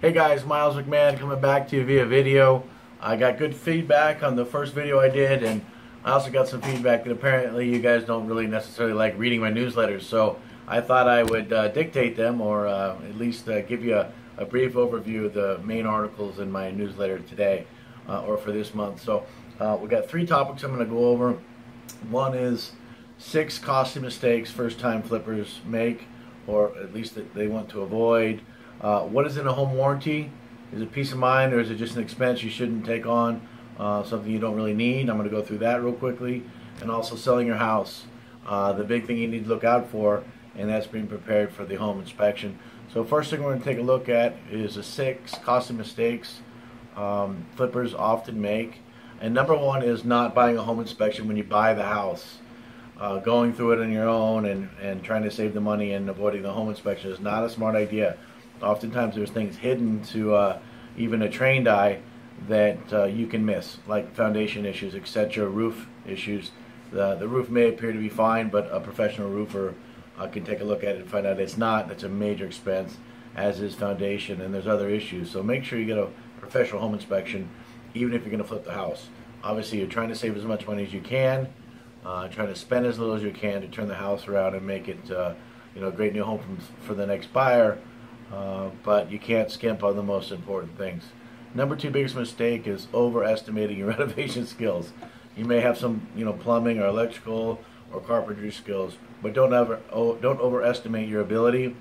Hey guys, Myles McMahon coming back to you via video. I got good feedback on the first video I did, and I also got some feedback that apparently you guys don't really necessarily like reading my newsletters, so I thought I would dictate them, or at least give you a brief overview of the main articles in my newsletter today, or for this month. So we got 3 topics I'm going to go over. One is 6 costly mistakes first-time flippers make, or at least that they want to avoid. What is in a home warranty? Is it peace of mind, or is it just an expense you shouldn't take on, something you don't really need? I'm going to go through that real quickly. And also selling your house. The big thing you need to look out for, and that's being prepared for the home inspection. So first thing we're going to take a look at is the 6 costly mistakes flippers often make. And number 1 is not buying a home inspection when you buy the house. Going through it on your own and trying to save the money and avoiding the home inspection is not a smart idea. Oftentimes there's things hidden to even a trained eye that you can miss, like foundation issues, etc., roof issues. The roof may appear to be fine, but a professional roofer can take a look at it and find out it's not. That's a major expense, as is foundation, and there's other issues. So make sure you get a professional home inspection, even if you're going to flip the house. Obviously, you're trying to save as much money as you can, trying to spend as little as you can to turn the house around and make it a great new home for the next buyer. But you can't skimp on the most important things. Number 2 biggest mistake is overestimating your renovation skills. You may have some, plumbing or electrical or carpentry skills, but don't overestimate your ability.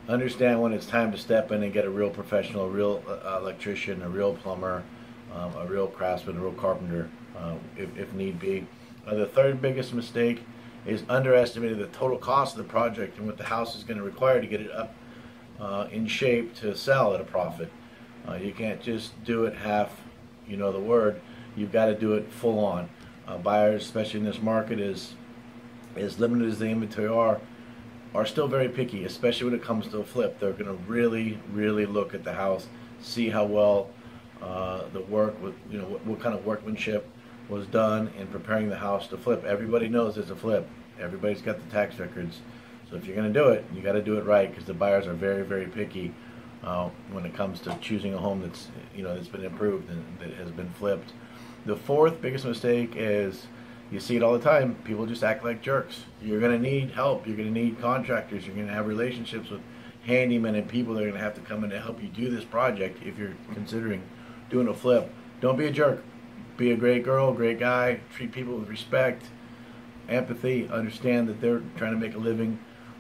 Understand when it's time to step in and get a real professional, a real electrician, a real plumber, a real craftsman, a real carpenter, if need be. The 3rd biggest mistake is underestimating the total cost of the project and what the house is going to require to get it up in shape to sell at a profit. You can't just do it half, the word. You've got to do it full on. Buyers, especially in this market, as limited as the inventory are still very picky, especially when it comes to a flip. They're going to really, really look at the house, see how well the work, what kind of workmanship was done in preparing the house to flip. Everybody knows it's a flip. Everybody's got the tax records. So if you're going to do it, you got to do it right, because the buyers are very, very picky when it comes to choosing a home that's that's been improved and that has been flipped. The 4th biggest mistake is, you see it all the time, people just act like jerks. You're going to need help. You're going to need contractors. You're going to have relationships with handymen and people that are going to have to come in to help you do this project if you're considering doing a flip. Don't be a jerk. Be a great girl, great guy. Treat people with respect, empathy. Understand that they're trying to make a living.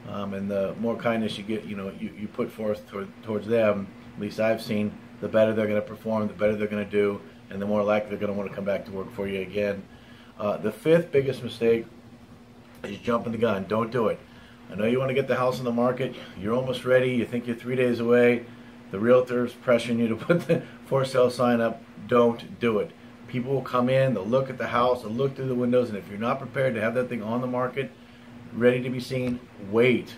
And the more kindness you get, you put forth towards them, at least I've seen, the better they're going to perform, the better they're going to do, and the more likely they're going to want to come back to work for you again. The 5th biggest mistake is jumping the gun. Don't do it. I know you want to get the house on the market. You're almost ready. You think you're 3 days away. The realtor's pressuring you to put the for sale sign up. Don't do it. People will come in, they'll look at the house, they'll look through the windows, and if you're not prepared to have that thing on the market, ready to be seen, wait.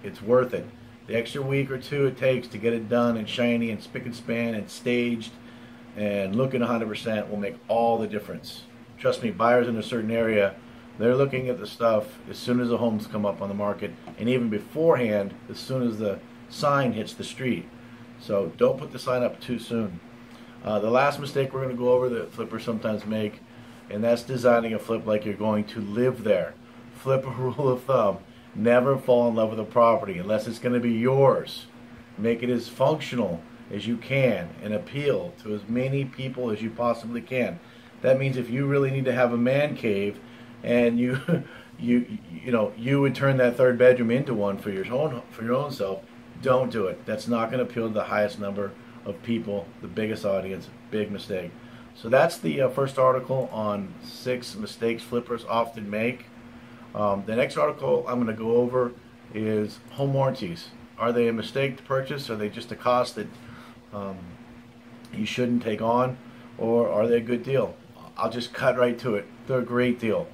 It's worth it. The extra week or 2 it takes to get it done and shiny and spick and span and staged and looking 100% will make all the difference. Trust me, buyers in a certain area, they're looking at the stuff as soon as the homes come up on the market, and even beforehand, as soon as the sign hits the street. So don't put the sign up too soon. The last mistake we're going to go over that flippers sometimes make, and that's designing a flip like you're going to live there. Flip a rule of thumb: never fall in love with a property unless it's going to be yours. Make it as functional as you can and appeal to as many people as you possibly can. That means if you really need to have a man cave, and you would turn that 3rd bedroom into one for your own self, don't do it. That's not going to appeal to the highest number of people, the biggest audience. Big mistake. So that's the first article on 6 mistakes flippers often make. The next article I'm going to go over is home warranties. Are they a mistake to purchase? Are they just a cost that you shouldn't take on? Or are they a good deal? I'll just cut right to it. They're a great deal.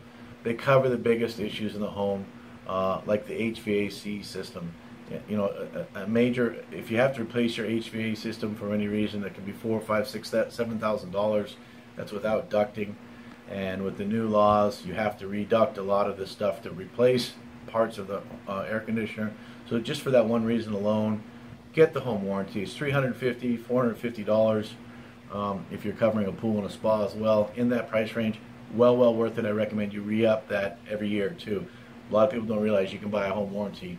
They cover the biggest issues in the home, like the HVAC system. A major, if you have to replace your HVAC system for any reason, that can be $4,000, $5,000, $6,000, $7,000. That's without ducting. And with the new laws, you have to reduct a lot of this stuff to replace parts of the air conditioner. So just for that one reason alone, get the home warranty. It's $350, $450 if you're covering a pool and a spa as well. In that price range, well worth it. I recommend you re-up that every year too. A lot of people don't realize you can buy a home warranty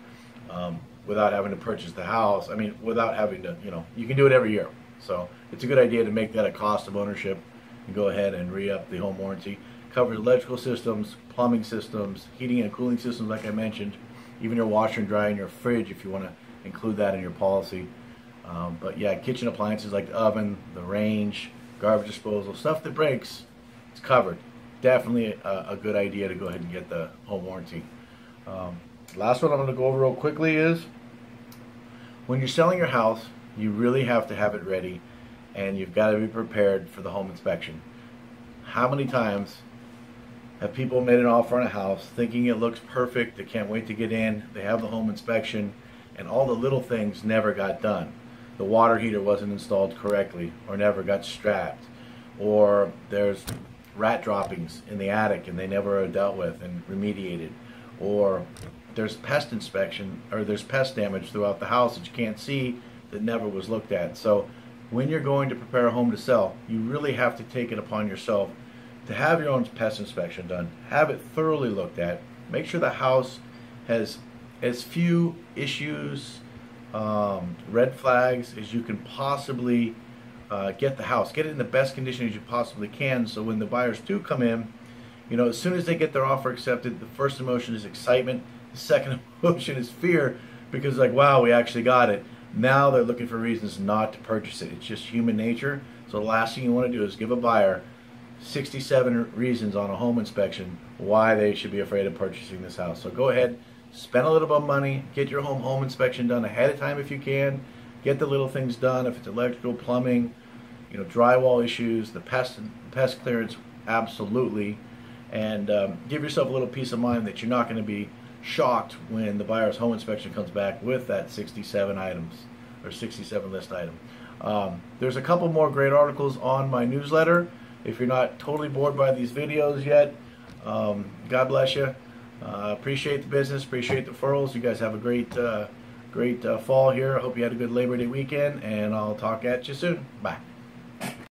without having to purchase the house. I mean, without having to, you can do it every year. So it's a good idea to make that a cost of ownership and go ahead and re-up the home warranty. Covers electrical systems, plumbing systems, heating and cooling systems like I mentioned, even your washer and dryer and your fridge if you want to include that in your policy. But yeah, kitchen appliances like the oven, the range, garbage disposal, stuff that breaks, it's covered. Definitely a good idea to go ahead and get the home warranty. Last one I'm going to go over real quickly is when you're selling your house, you really have to have it ready and you've got to be prepared for the home inspection. How many times have people made an offer on a house thinking it looks perfect, they can't wait to get in, they have the home inspection, and all the little things never got done. The water heater wasn't installed correctly or never got strapped, or there's rat droppings in the attic and they never are dealt with and remediated, or there's pest inspection or there's pest damage throughout the house that you can't see that never was looked at. So when you're going to prepare a home to sell, you really have to take it upon yourself to have your own pest inspection done, have it thoroughly looked at, make sure the house has as few issues, red flags as you can possibly get the house. Get it in the best condition as you possibly can, so when the buyers do come in, as soon as they get their offer accepted, the first emotion is excitement, the second emotion is fear, because like, wow, we actually got it. Now they're looking for reasons not to purchase it. It's just human nature. So the last thing you want to do is give a buyer 67 reasons on a home inspection why they should be afraid of purchasing this house. So go ahead, spend a little bit of money, get your home inspection done ahead of time if you can. Get the little things done. If it's electrical, plumbing, drywall issues, the pest clearance, absolutely. And give yourself a little peace of mind that you're not going to be shocked when the buyer's home inspection comes back with that 67 items or 67 list item. There's a couple more great articles on my newsletter. If you're not totally bored by these videos yet, God bless you. Appreciate the business, appreciate the referrals. You guys have a great fall here. I hope you had a good Labor Day weekend, and I'll talk at you soon. Bye.